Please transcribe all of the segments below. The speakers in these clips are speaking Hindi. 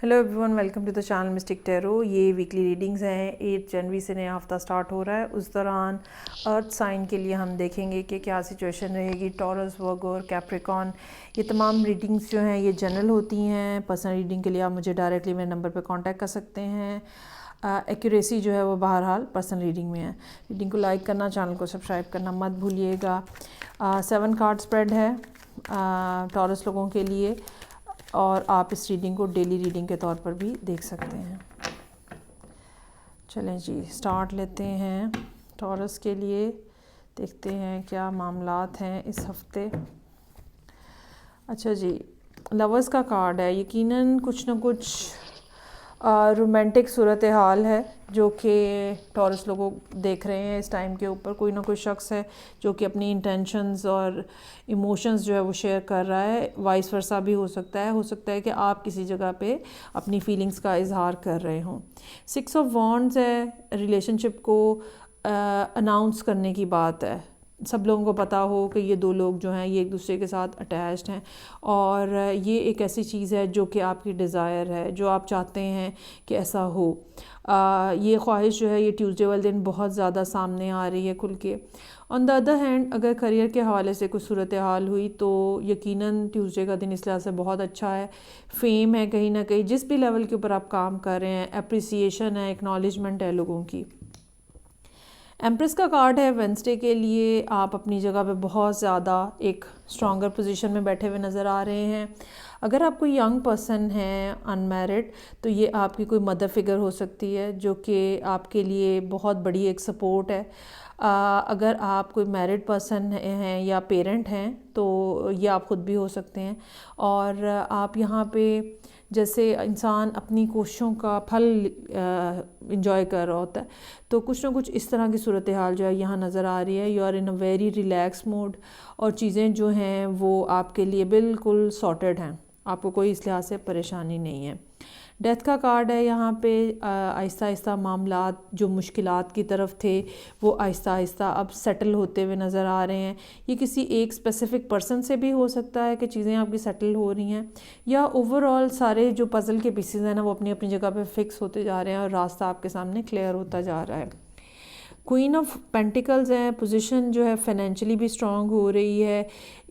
Hello everyone, welcome to the channel mystic tarot. ये वीकली रीडिंग्स हैं। 8 जनवरी से नया हफ्ता स्टार्ट हो रहा है। उस दौरान अर्थ साइन के लिए हम देखेंगे कि क्या सिचुएशन रहेगी। टॉरस, वर्गो और कैप्रिकॉन, ये तमाम रीडिंग्स जो हैं ये जनरल होती हैं। पर्सनल रीडिंग के लिए आप मुझे डायरेक्टली मेरे नंबर पर कॉन्टैक्ट कर सकते हैं। एक्यूरेसी जो है वो बहरहाल पर्सनल रीडिंग में है। रीडिंग को लाइक करना, चैनल को सब्सक्राइब करना मत भूलिएगा। 7 कार्ड स्प्रेड है टॉरस लोगों के लिए, और आप इस रीडिंग को डेली रीडिंग के तौर पर भी देख सकते हैं। चलें जी, स्टार्ट लेते हैं। टॉरस के लिए देखते हैं क्या मामलात हैं इस हफ्ते। अच्छा जी, लवर्स का कार्ड है। यकीनन कुछ ना कुछ रोमांटिक सूरत हाल है जो कि टॉरस लोगों देख रहे हैं इस टाइम के ऊपर। कोई ना कोई शख्स है जो कि अपनी इंटेंशंस और इमोशंस जो है वो शेयर कर रहा है। वाइस वर्सा भी हो सकता है कि आप किसी जगह पे अपनी फीलिंग्स का इजहार कर रहे हों। 6 ऑफ वॉन्ड्स है, रिलेशनशिप को अनाउंस करने की बात है। सब लोगों को पता हो कि ये दो लोग जो हैं ये एक दूसरे के साथ अटैच्ड हैं, और ये एक ऐसी चीज़ है जो कि आपकी डिज़ायर है, जो आप चाहते हैं कि ऐसा हो। ये ख्वाहिश जो है ये ट्यूसडे वाले दिन बहुत ज़्यादा सामने आ रही है खुल के। ऑन द अदर हैंड, अगर करियर के हवाले से कुछ सूरत हाल हुई तो यकीनन ट्यूसडे का दिन इस लिहाज से बहुत अच्छा है। फेम है कहीं ना कहीं, जिस भी लेवल के ऊपर आप काम कर रहे हैं, अप्रिसिएशन है, एक्नॉलेजमेंट है लोगों की। एम्प्रेस का कार्ड है वेंसडे के लिए। आप अपनी जगह पे बहुत ज़्यादा एक स्ट्रॉन्गर पोजीशन में बैठे हुए नज़र आ रहे हैं। अगर आप कोई यंग पर्सन है अनमैरिड, तो ये आपकी कोई मदर फिगर हो सकती है जो कि आपके लिए बहुत बड़ी एक सपोर्ट है। अगर आप कोई मैरिड पर्सन हैं या पेरेंट हैं तो ये आप ख़ुद भी हो सकते हैं। और आप यहाँ पे जैसे इंसान अपनी कोशिशों का फल इंजॉय कर रहा होता है, तो कुछ ना कुछ इस तरह की सूरत हाल जो है यहाँ नज़र आ रही है। You are in a very relax mode, और चीज़ें जो हैं वो आपके लिए बिल्कुल सॉर्टेड हैं। आपको कोई इस लिहाज से परेशानी नहीं है। डेथ का कार्ड है यहाँ पे। आहिस्ता आहिस्ता मामलात जो मुश्किलात की तरफ थे वो आहिस्ता आहिस्ता अब सेटल होते हुए नज़र आ रहे हैं। ये किसी एक स्पेसिफ़िक पर्सन से भी हो सकता है कि चीज़ें आपकी सेटल हो रही हैं, या ओवरऑल सारे जो पज़ल के पीसेस हैं ना वो अपनी अपनी जगह पे फिक्स होते जा रहे हैं और रास्ता आपके सामने क्लियर होता जा रहा है। क्वीन ऑफ पेंटिकल्स है। पोजीशन जो है फाइनेंशियली भी स्ट्रॉन्ग हो रही है।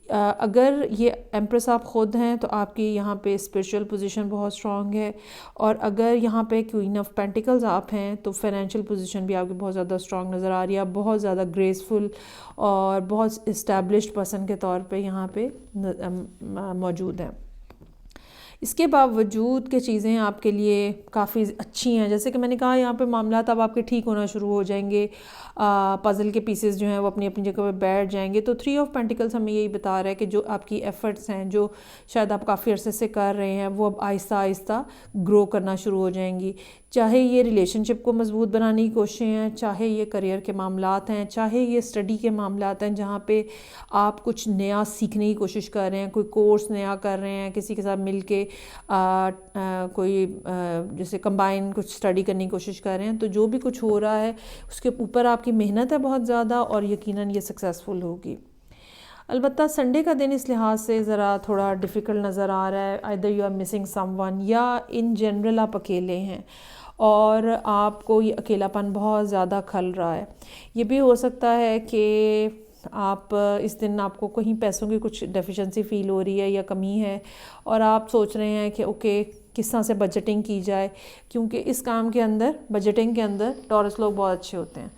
अगर ये एम्प्रेस आप ख़ुद हैं तो आपकी यहाँ पे स्पिरिचुअल पोजीशन बहुत स्ट्रॉन्ग है, और अगर यहाँ पे क्वीन ऑफ पेंटिकल्स आप हैं तो फाइनेंशियल पोजीशन भी आपकी बहुत ज़्यादा स्ट्रॉन्ग नज़र आ रही है। आप बहुत ज़्यादा ग्रेसफुल और बहुत इस्टेब्लिश्ड पर्सन के तौर पे यहाँ पे मौजूद हैं। इसके बावजूद कि चीज़ें आपके लिए काफ़ी अच्छी हैं, जैसे कि मैंने कहा यहाँ पे मामला अब आपके ठीक होना शुरू हो जाएंगे। पज़ल के पीसेस जो हैं वो अपनी अपनी जगह पे बैठ जाएंगे। तो 3 ऑफ पेंटिकल्स हमें यही बता रहा है कि जो आपकी एफ़र्ट्स हैं, जो शायद आप काफ़ी अरसे से कर रहे हैं, वो अब आहिस्ता आहिस्ता ग्रो करना शुरू हो जाएंगी। चाहे ये रिलेशनशिप को मजबूत बनाने की कोशिशें हैं, चाहे ये करियर के मामलात हैं, चाहे ये स्टडी के मामलात हैं जहाँ पे आप कुछ नया सीखने की कोशिश कर रहे हैं, कोई कोर्स नया कर रहे हैं, किसी के साथ मिल के कोई जैसे कंबाइन कुछ स्टडी करने की कोशिश कर रहे हैं। तो जो भी कुछ हो रहा है उसके ऊपर आपकी मेहनत है बहुत ज़्यादा, और यकीनन ये सक्सेसफुल होगी। अलबत्ता संडे का दिन इस लिहाज से ज़रा थोड़ा डिफ़िकल्ट नज़र आ रहा है। Either you are missing someone, या इन जनरल आप अकेले हैं और आपको ये अकेलापन बहुत ज़्यादा खल रहा है। ये भी हो सकता है कि आप इस दिन आपको कहीं पैसों की कुछ डेफिशिएंसी फ़ील हो रही है या कमी है, और आप सोच रहे हैं कि ओके किस तरह से बजटिंग की जाए, क्योंकि इस काम के अंदर बजटिंग के अंदर टॉरस लोग बहुत अच्छे होते हैं।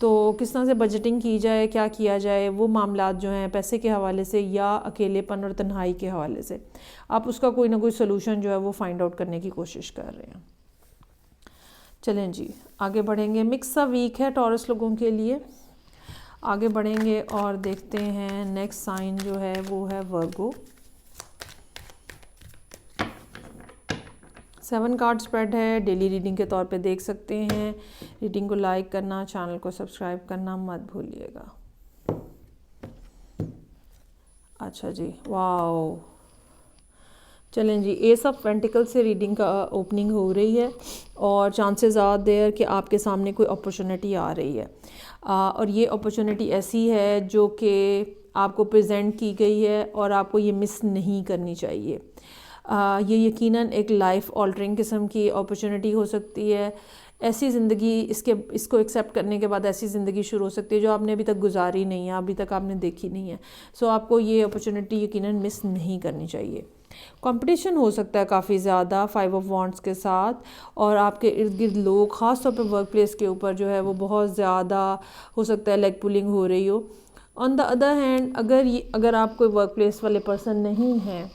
तो किस तरह से बजटिंग की जाए, क्या किया जाए, वो मामलात जो हैं पैसे के हवाले से या अकेलेपन और तन्हाई के हवाले से, आप उसका कोई ना कोई सलूशन जो है वो फाइंड आउट करने की कोशिश कर रहे हैं। चलें जी, आगे बढ़ेंगे। मिक्स सा वीक है टॉरस लोगों के लिए। आगे बढ़ेंगे और देखते हैं नेक्स्ट साइन जो है वो है वर्गो। 7 कार्ड स्प्रेड है, डेली रीडिंग के तौर पे देख सकते हैं। रीडिंग को लाइक करना, चैनल को सब्सक्राइब करना मत भूलिएगा। अच्छा जी, वाओ। चलें जी, एस ऑफ पेंटिकल से रीडिंग का ओपनिंग हो रही है, और चांसेस आर देयर कि आपके सामने कोई अपॉर्चुनिटी आ रही है, और ये अपॉर्चुनिटी ऐसी है जो कि आपको प्रेजेंट की गई है और आपको ये मिस नहीं करनी चाहिए। ये यकीनन एक लाइफ ऑल्टरिंग किस्म की अपॉर्चुनिटी हो सकती है। ऐसी ज़िंदगी इसको एक्सेप्ट करने के बाद ऐसी ज़िंदगी शुरू हो सकती है जो आपने अभी तक गुजारी नहीं है, अभी तक आपने देखी नहीं है। सो आपको ये अपॉर्चुनिटी यकीनन मिस नहीं करनी चाहिए। कंपटीशन हो सकता है काफ़ी ज़्यादा 5 ऑफ वॉन्ड्स के साथ, और आपके इर्द गिर्द लोग ख़ास तौर पे वर्क प्लेस के ऊपर जो है वो बहुत ज़्यादा हो सकता है लेग पुलिंग हो रही हो। ऑन द अदर हैंड अगर आप कोई वर्क प्लेस वाले पर्सन नहीं हैं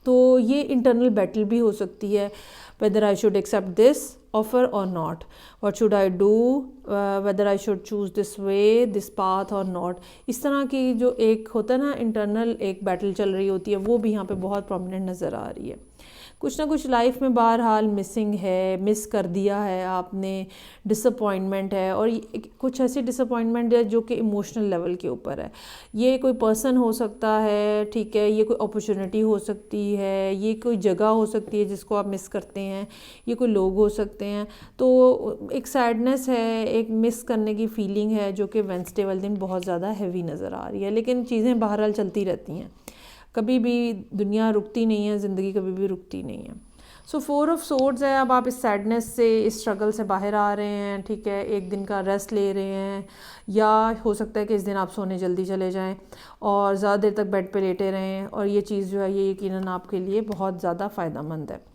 तो ये इंटरनल बैटल भी हो सकती है, whether I should accept this offer or not, what should I do, whether I should choose this way, this path or not। इस तरह की जो एक होता है ना इंटरनल एक बैटल चल रही होती है, वो भी यहाँ पे बहुत प्रोमिनेंट नज़र आ रही है। कुछ ना कुछ लाइफ में बहरहाल मिसिंग है, मिस कर दिया है आपने, डिसअपॉइंटमेंट है, और कुछ ऐसी डिसअपॉइंटमेंट है जो कि इमोशनल लेवल के ऊपर है। ये कोई पर्सन हो सकता है, ठीक है, ये कोई अपॉर्चुनिटी हो सकती है, ये कोई जगह हो सकती है जिसको आप मिस करते हैं, ये कोई लोग हो सकते हैं। तो एक सैडनेस है, एक मिस करने की फीलिंग है जो कि वेडनेसडे वाले दिन बहुत ज़्यादा हैवी नज़र आ रही है। लेकिन चीज़ें बहरहाल चलती रहती हैं, कभी भी दुनिया रुकती नहीं है, ज़िंदगी कभी भी रुकती नहीं है। सो 4 ऑफ सोर्ड्स है। अब आप इस सैडनेस से, इस स्ट्रगल से बाहर आ रहे हैं, ठीक है, एक दिन का रेस्ट ले रहे हैं, या हो सकता है कि इस दिन आप सोने जल्दी चले जाएं और ज़्यादा देर तक बेड पे लेटे रहें, और ये चीज़ जो है ये यकीनन आपके लिए बहुत ज़्यादा फ़ायदेमंद है।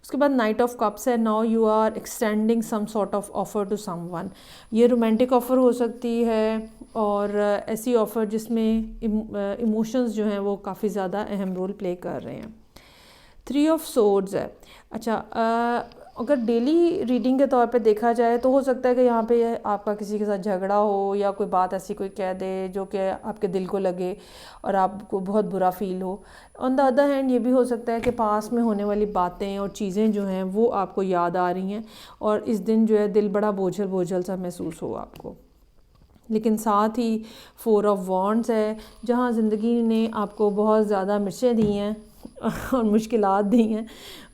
उसके बाद नाइट ऑफ कप्स है। Now you are extending some sort of offer to someone. ये रोमांटिक ऑफ़र हो सकती है, और ऐसी ऑफ़र जिसमें इमोशंस जो हैं वो काफ़ी ज़्यादा अहम रोल प्ले कर रहे हैं। 3 ऑफ सोर्ड्स है। अच्छा, अगर डेली रीडिंग के तौर पे देखा जाए तो हो सकता है कि यहाँ पे आपका किसी के साथ झगड़ा हो, या कोई बात ऐसी कोई कह दे जो कि आपके दिल को लगे और आपको बहुत बुरा फील हो। ऑन द अदर हैंड ये भी हो सकता है कि पास में होने वाली बातें और चीज़ें जो हैं वो आपको याद आ रही हैं, और इस दिन जो है दिल बड़ा बोझल बोझल सा महसूस हो आपको। लेकिन साथ ही 4 ऑफ वॉन्ड्स है, जहाँ ज़िंदगी ने आपको बहुत ज़्यादा मिर्चें दी हैं और मुश्किलात दी हैं,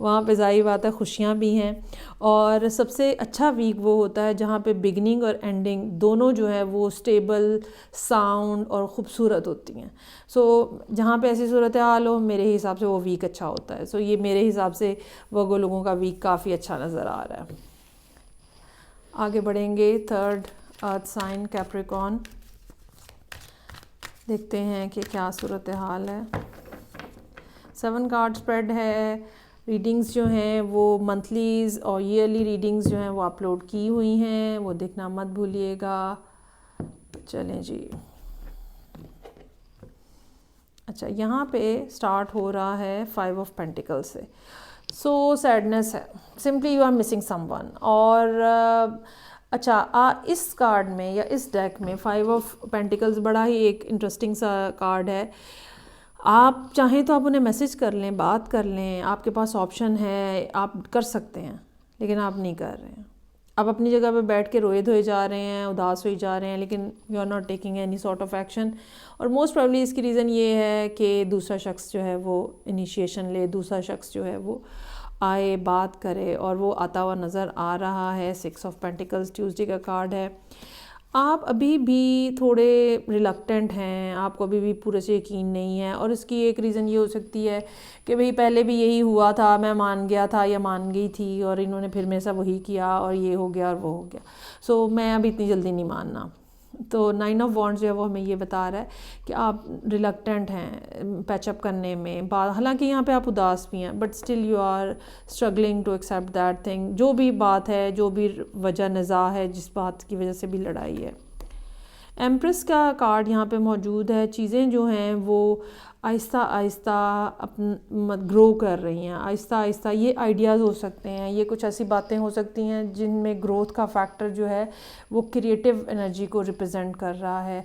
वहाँ पे ज़ाहिर बात है खुशियाँ भी हैं। और सबसे अच्छा वीक वो होता है जहाँ पे बिगनिंग और एंडिंग दोनों जो है वो स्टेबल, साउंड और ख़ूबसूरत होती हैं। सो जहाँ पे ऐसी सूरत हाल हो, मेरे हिसाब से वो वीक अच्छा होता है। सो ये मेरे हिसाब से वर्गो लोगों का वीक काफ़ी अच्छा नज़र आ रहा है। आगे बढ़ेंगे। 3rd अर्थ साइन कैप्रिकॉर्न, देखते हैं कि क्या सूरत हाल है। 7 कार्ड स्प्रेड है। रीडिंग्स जो हैं वो मंथलीज़ और ईयरली रीडिंग्स जो हैं वो अपलोड की हुई हैं, वो देखना मत भूलिएगा। चलें जी। अच्छा, यहाँ पे स्टार्ट हो रहा है 5 ऑफ पेंटिकल्स से। सो सैडनेस है, simply you are missing someone. और अच्छा, इस कार्ड में या इस डेक में 5 ऑफ पेंटिकल्स बड़ा ही एक इंटरेस्टिंग सा कार्ड है। आप चाहें तो आप उन्हें मैसेज कर लें, बात कर लें, आपके पास ऑप्शन है, आप कर सकते हैं, लेकिन आप नहीं कर रहे हैं। आप अपनी जगह पे बैठ के रोए धोए जा रहे हैं, उदास हुए जा रहे हैं, लेकिन you are not taking any sort of action. और मोस्ट प्रोबेबली इसकी रीज़न ये है कि दूसरा शख्स जो है वो इनिशिएशन ले, दूसरा शख्स जो है वो आए, बात करे, और वो आता हुआ नज़र आ रहा है। 6 ऑफ पेंटिकल्स ट्यूसडे का कार्ड है। आप अभी भी थोड़े रिलक्टेंट हैं, आपको अभी भी पूरे से यकीन नहीं है, और इसकी एक रीज़न ये हो सकती है कि भाई पहले भी यही हुआ था, मैं मान गया था या मान गई थी, और इन्होंने फिर मेरे साथ वही किया, और ये हो गया और वो हो गया। सो मैं अभी इतनी जल्दी नहीं मानना। तो 9 ऑफ वॉन्ड्स जो है वो हमें ये बता रहा है कि आप रिलक्टेंट हैं पैचअप करने में। हालांकि यहाँ पे आप उदास भी हैं, but still you are struggling to accept that thing. जो भी बात है, जो भी वजह निज़ा है, जिस बात की वजह से भी लड़ाई है। एम्प्रेस का कार्ड यहाँ पे मौजूद है। चीज़ें जो हैं वो आहिस्ता आहिस्ता ग्रो कर रही हैं, आहिस्ता आहिस्ता। ये आइडियाज़ हो सकते हैं, ये कुछ ऐसी बातें हो सकती हैं जिनमें ग्रोथ का फैक्टर जो है वो क्रिएटिव एनर्जी को रिप्रेजेंट कर रहा है।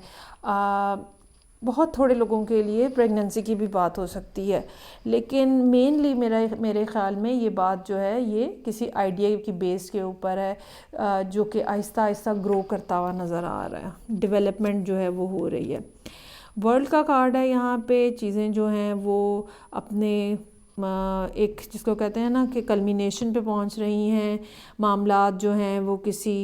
बहुत थोड़े लोगों के लिए प्रेगनेंसी की भी बात हो सकती है, लेकिन मेनली मेरे ख़्याल में ये बात जो है ये किसी आइडिया की बेस के ऊपर है, जो कि आहिस्ता आहिस्ता ग्रो करता हुआ नज़र आ रहा है। डेवलपमेंट जो है वो हो रही है। वर्ल्ड का कार्ड है यहाँ पे। चीज़ें जो हैं वो अपने एक जिसको कहते हैं ना कि कल्मिनेशन पे पहुँच रही हैं। मामलात जो हैं वो किसी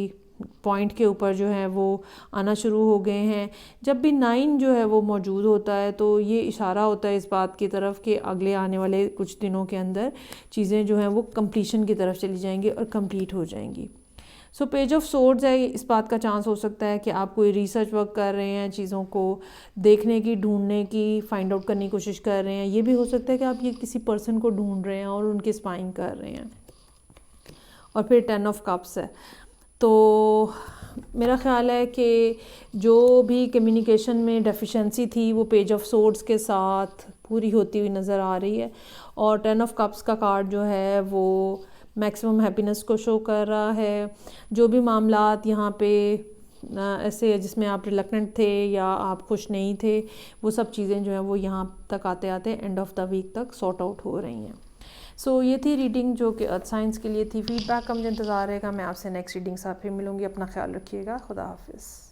पॉइंट के ऊपर जो है वो आना शुरू हो गए हैं। जब भी 9 जो है वो मौजूद होता है तो ये इशारा होता है इस बात की तरफ कि अगले आने वाले कुछ दिनों के अंदर चीज़ें जो हैं वो कंप्लीशन की तरफ चली जाएंगी और कंप्लीट हो जाएंगी। सो पेज ऑफ सोर्ड्स है, इस बात का चांस हो सकता है कि आप कोई रिसर्च वर्क कर रहे हैं, चीज़ों को देखने की, ढूंढने की, फाइंड आउट करने की कोशिश कर रहे हैं। ये भी हो सकता है कि आप ये किसी पर्सन को ढूंढ रहे हैं और उनकी स्पाइंग कर रहे हैं। और फिर 10 ऑफ कप्स है, तो मेरा ख़्याल है कि जो भी कम्युनिकेशन में डेफिशिएंसी थी वो पेज ऑफ सोर्ड्स के साथ पूरी होती हुई नज़र आ रही है। और 10 ऑफ कप्स का कार्ड जो है वो मैक्सिमम हैप्पीनेस को शो कर रहा है। जो भी मामलात यहाँ पे ऐसे जिसमें आप रिलक्टेंट थे या आप खुश नहीं थे, वो सब चीज़ें जो हैं वो यहाँ तक आते आते एंड ऑफ द वीक तक सॉर्ट आउट हो रही हैं। सो ये थी रीडिंग जो कि अर्थ साइंस के लिए थी। फीडबैक का मुझे इंतज़ार रहेगा। मैं आपसे नेक्स्ट रीडिंग साथ फिर मिलूँगी। अपना ख्याल रखिएगा। खुदा हाफिज़।